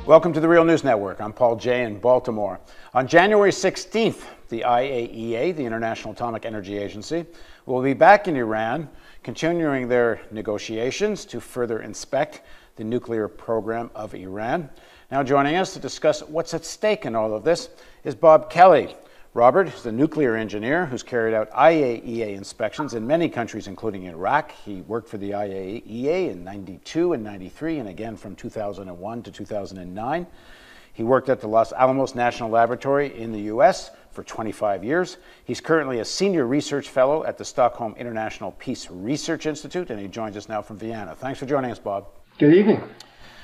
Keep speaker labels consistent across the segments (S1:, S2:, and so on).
S1: Welcome to the Real News Network. I'm Paul Jay in Baltimore. On January 16th, the IAEA, the International Atomic Energy Agency, will be back in Iran, continuing their negotiations to further inspect the nuclear program of Iran. Now joining us to discuss what's at stake in all of this is Bob Kelly. Robert is a nuclear engineer who's carried out IAEA inspections in many countries, including Iraq. He worked for the IAEA in 92 and 93, and again from 2001 to 2009. He worked at the Los Alamos National Laboratory in the US for 25 years. He's currently a senior research fellow at the Stockholm International Peace Research Institute, and he joins us now from Vienna. Thanks for joining us, Bob.
S2: Good evening.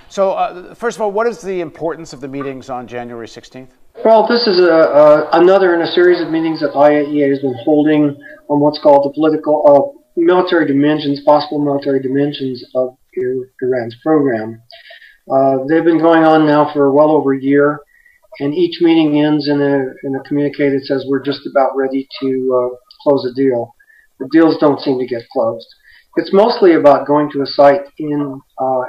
S1: So, first of all, what is the importance of the meetings on January 16th?
S2: Well, this is another in a series of meetings that IAEA has been holding on what's called the political, military dimensions, possible military dimensions of Iran's program. They've been going on now for well over a year, and each meeting ends in a communique that says we're just about ready to close a deal. The deals don't seem to get closed. It's mostly about going to a site in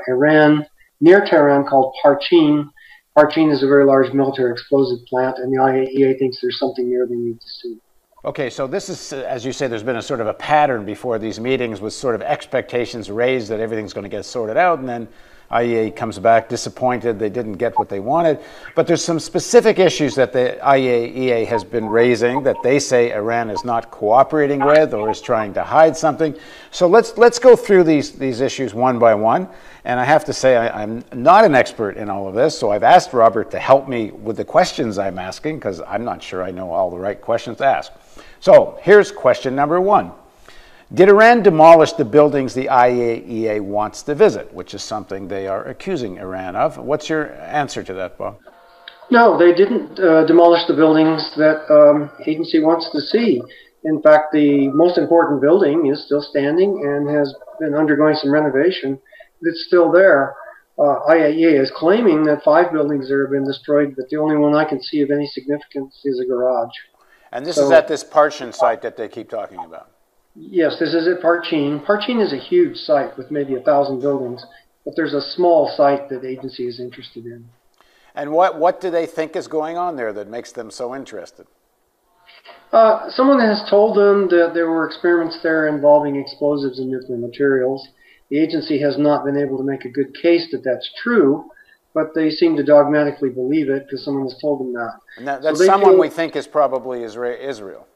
S2: Iran, near Tehran, called Parchin. Parchin is a very large military explosive plant, and the IAEA thinks there's something there they need to see.
S1: Okay, so this is, as you say, there's been a sort of a pattern before these meetings with sort of expectations raised that everything's going to get sorted out, and then IAEA comes back disappointed they didn't get what they wanted. But there's some specific issues that the IAEA has been raising that they say Iran is not cooperating with or is trying to hide something. So let's go through these issues one by one. And I have to say I'm not an expert in all of this, so I've asked Robert to help me with the questions I'm asking because I'm not sure I know all the right questions to ask. So here's question number one. Did Iran demolish the buildings the IAEA wants to visit, which is something they are accusing Iran of? What's your answer to that, Bob?
S2: No, they didn't demolish the buildings that agency wants to see. In fact, the most important building is still standing and has been undergoing some renovation. It's still there. IAEA is claiming that 5 buildings there have been destroyed, but the only one I can see of any significance is a garage.
S1: And this is at this Parchin site that they keep talking about?
S2: Yes, this is at Parchin. Parchin is a huge site with maybe 1,000 buildings, but there's a small site that the agency is interested in.
S1: And what do they think is going on there that makes them so interested?
S2: Someone has told them that there were experiments there involving explosives and nuclear materials. The agency has not been able to make a good case that that's true, but they seem to dogmatically believe it because someone has told them that.
S1: And that's someone we think is probably Israel.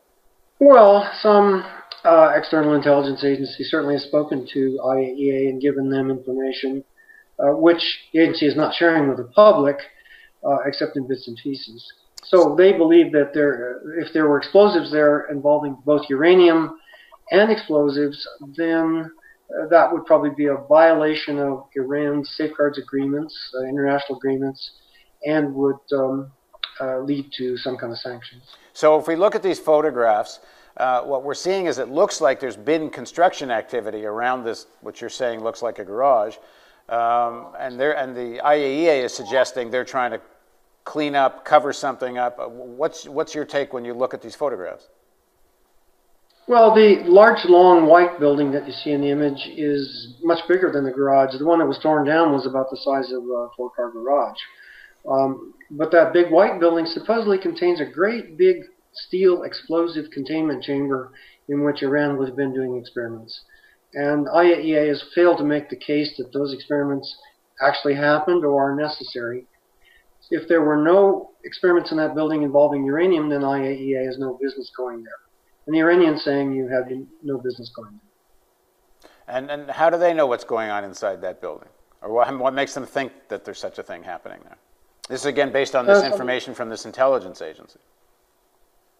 S2: Well, some external intelligence agency certainly has spoken to IAEA and given them information, which the agency is not sharing with the public, except in bits and pieces. So they believe that if there were explosives there involving both uranium and explosives, then that would probably be a violation of Iran's safeguards agreements, international agreements, and would lead to some kind of sanctions. So
S1: if we look at these photographs, what we're seeing is it looks like there's been construction activity around this, what you're saying looks like a garage, and the IAEA is suggesting they're trying to clean up, cover something up. What's your take when you look at these photographs?
S2: Well, the large, long, white building that you see in the image is much bigger than the garage. The one that was torn down was about the size of a 4-car garage. But that big white building supposedly contains a great big steel explosive containment chamber in which Iran would have been doing experiments. And IAEA has failed to make the case that those experiments actually happened or are necessary. If there were no experiments in that building involving uranium, then IAEA has no business going there. And the Iranians saying you have no business going there.
S1: And how do they know what's going on inside that building? Or what makes them think that there's such a thing happening there? This is again based on this information from this intelligence agency.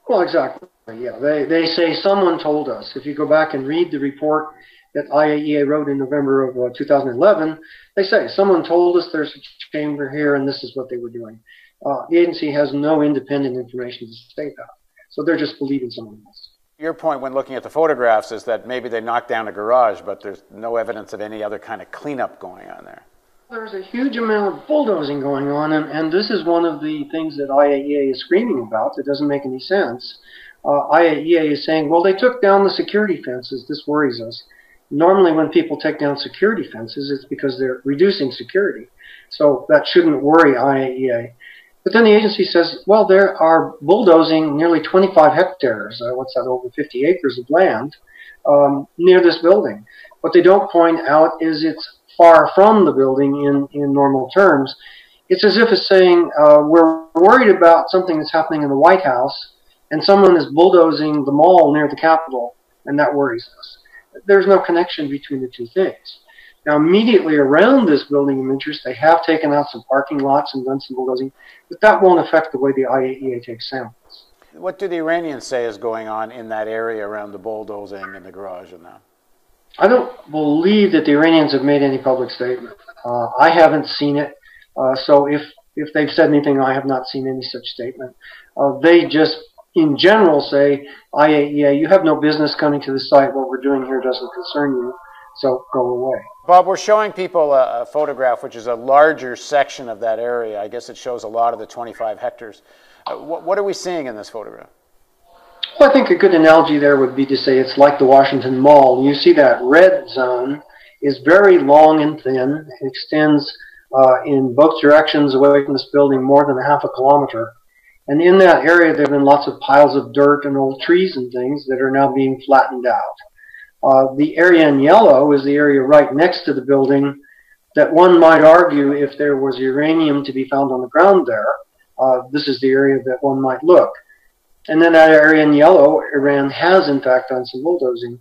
S2: Well, exactly. Yeah, they say someone told us. If you go back and read the report that IAEA wrote in November of 2011, they say someone told us there's a chamber here and this is what they were doing. The agency has no independent information to state that. So they're just believing someone else.
S1: Your point when looking at the photographs is that maybe they knocked down a garage, but there's no evidence of any other kind of cleanup going on there.
S2: There's a huge amount of bulldozing going on, and this is one of the things that IAEA is screaming about that doesn't make any sense. IAEA is saying, well, they took down the security fences. This worries us. Normally when people take down security fences, it's because they're reducing security. So that shouldn't worry IAEA. But then the agency says, well, there are bulldozing nearly 25 hectares, what's that, over 50 acres of land near this building. What they don't point out is it's far from the building in normal terms. It's as if it's saying, we're worried about something that's happening in the White House, and someone is bulldozing the mall near the Capitol, and that worries us. There's no connection between the two things. Now, immediately around this building of interest, they have taken out some parking lots and done some bulldozing, but that won't affect the way the IAEA takes samples.
S1: What do the Iranians say is going on in that area around the bulldozing and the garage and that?
S2: I don't believe that the Iranians have made any public statement. I haven't seen it, so if they've said anything, I have not seen any such statement. They just, in general, say, IAEA, you have no business coming to the site. What we're doing here doesn't concern you, so go away.
S1: Bob, we're showing people a photograph, which is a larger section of that area. I guess it shows a lot of the 25 hectares. What are we seeing in this photograph?
S2: Well, I think a good analogy there would be to say it's like the Washington Mall. You see that red zone is very long and thin. It extends in both directions away from this building more than a half a kilometer. And in that area, there have been lots of piles of dirt and old trees and things that are now being flattened out. The area in yellow is the area right next to the building that one might argue if there was uranium to be found on the ground there, this is the area that one might look. And then that area in yellow, Iran has in fact done some bulldozing.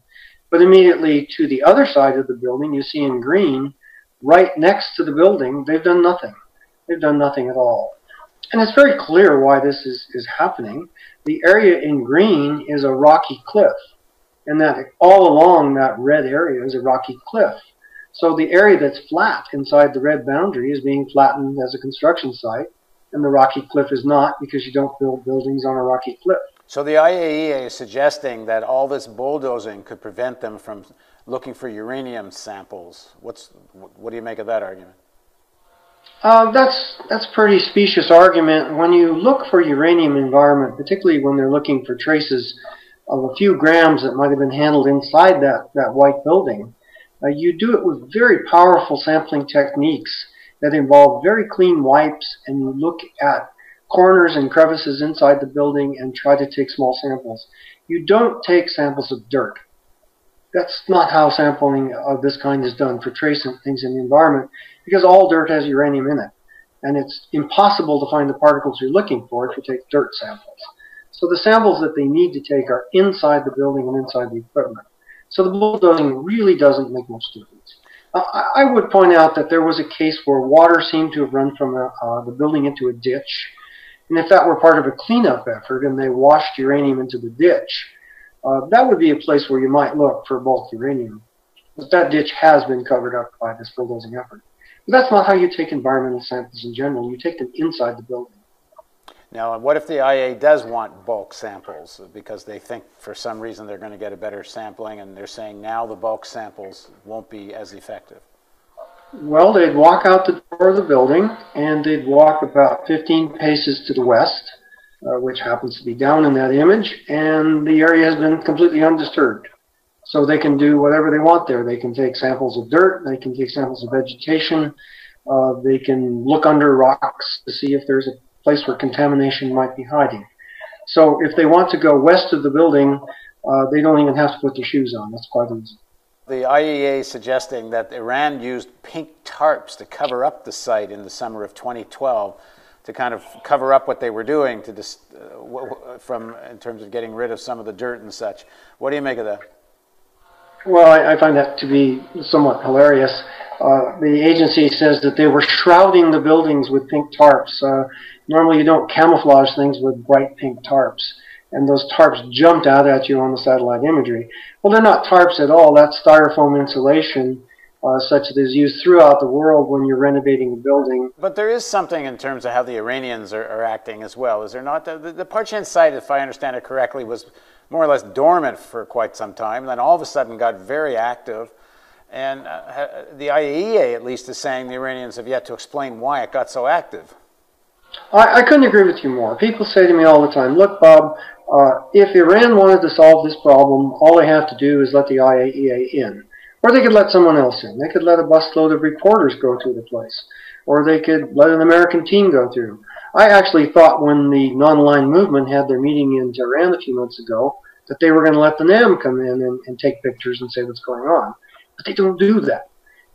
S2: But immediately to the other side of the building, you see in green, right next to the building, they've done nothing. They've done nothing at all. And it's very clear why this is happening. The area in green is a rocky cliff. And that all along that red area is a rocky cliff. So the area that's flat inside the red boundary is being flattened as a construction site, and the rocky cliff is not, because you don't build buildings on a rocky cliff.
S1: So the IAEA is suggesting that all this bulldozing could prevent them from looking for uranium samples. What do you make of that argument?
S2: That's a pretty specious argument. When you look for uranium environment, particularly when they're looking for traces of a few grams that might have been handled inside that white building, you do it with very powerful sampling techniques that involve very clean wipes, and you look at corners and crevices inside the building and try to take small samples. You don't take samples of dirt. That's not how sampling of this kind is done for tracing things in the environment, because all dirt has uranium in it, and it's impossible to find the particles you're looking for if you take dirt samples. So the samples that they need to take are inside the building and inside the equipment. So the bulldozing really doesn't make much difference. I would point out that there was a case where water seemed to have run from the building into a ditch. And if that were part of a cleanup effort and they washed uranium into the ditch, that would be a place where you might look for bulk uranium. But that ditch has been covered up by this bulldozing effort. But that's not how you take environmental samples in general. You take them inside the building.
S1: Now, what if the IAEA does want bulk samples because they think for some reason they're going to get a better sampling, and they're saying now the bulk samples won't be as effective?
S2: Well, they'd walk out the door of the building, and they'd walk about 15 paces to the west, which happens to be down in that image, and the area has been completely undisturbed. So they can do whatever they want there. They can take samples of dirt, they can take samples of vegetation, they can look under rocks to see if there's a place where contamination might be hiding. So if they want to go west of the building, they don't even have to put their shoes on. That's quite easy.
S1: The IAEA is suggesting that Iran used pink tarps to cover up the site in the summer of 2012 to kind of cover up what they were doing to in terms of getting rid of some of the dirt and such. What do you make of that?
S2: Well, I find that to be somewhat hilarious. The agency says that they were shrouding the buildings with pink tarps. Normally you don't camouflage things with bright pink tarps, and those tarps jumped out at you on the satellite imagery. Well, they're not tarps at all. That's styrofoam insulation, such that is used throughout the world when you're renovating a building.
S1: But there is something in terms of how the Iranians are acting as well, is there not? The Parchin site, if I understand it correctly, was more or less dormant for quite some time, and then all of a sudden got very active. And the IAEA, at least, is saying the Iranians have yet to explain why it got so active.
S2: I couldn't agree with you more. People say to me all the time, look, Bob, if Iran wanted to solve this problem, all they have to do is let the IAEA in. Or they could let someone else in. They could let a busload of reporters go to the place. Or they could let an American team go through. I actually thought when the non-aligned movement had their meeting in Tehran a few months ago that they were going to let the NAM come in and take pictures and say what's going on. But they don't do that.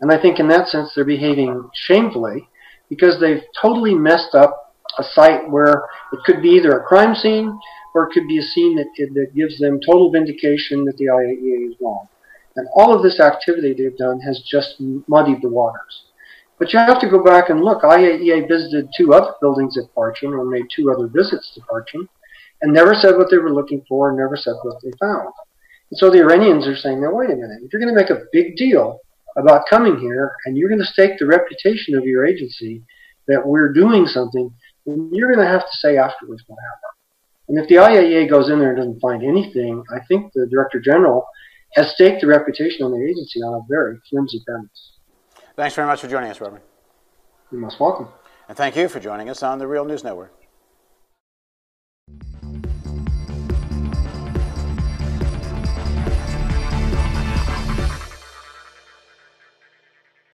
S2: And I think in that sense they're behaving shamefully because they've totally messed up a site where it could be either a crime scene or it could be a scene that gives them total vindication that the IAEA is wrong. And all of this activity they've done has just muddied the waters. But you have to go back and look. IAEA visited 2 other buildings at Parchin or made 2 other visits to Parchin and never said what they were looking for and never said what they found. And so the Iranians are saying, now wait a minute, if you're going to make a big deal about coming here and you're going to stake the reputation of your agency that we're doing something, then you're going to have to say afterwards what happened. And if the IAEA goes in there and doesn't find anything, I think the Director General has staked the reputation on the agency on a very flimsy premise.
S1: Thanks very much for joining us, Robert.
S2: You're most welcome.
S1: And thank you for joining us on the Real News Network.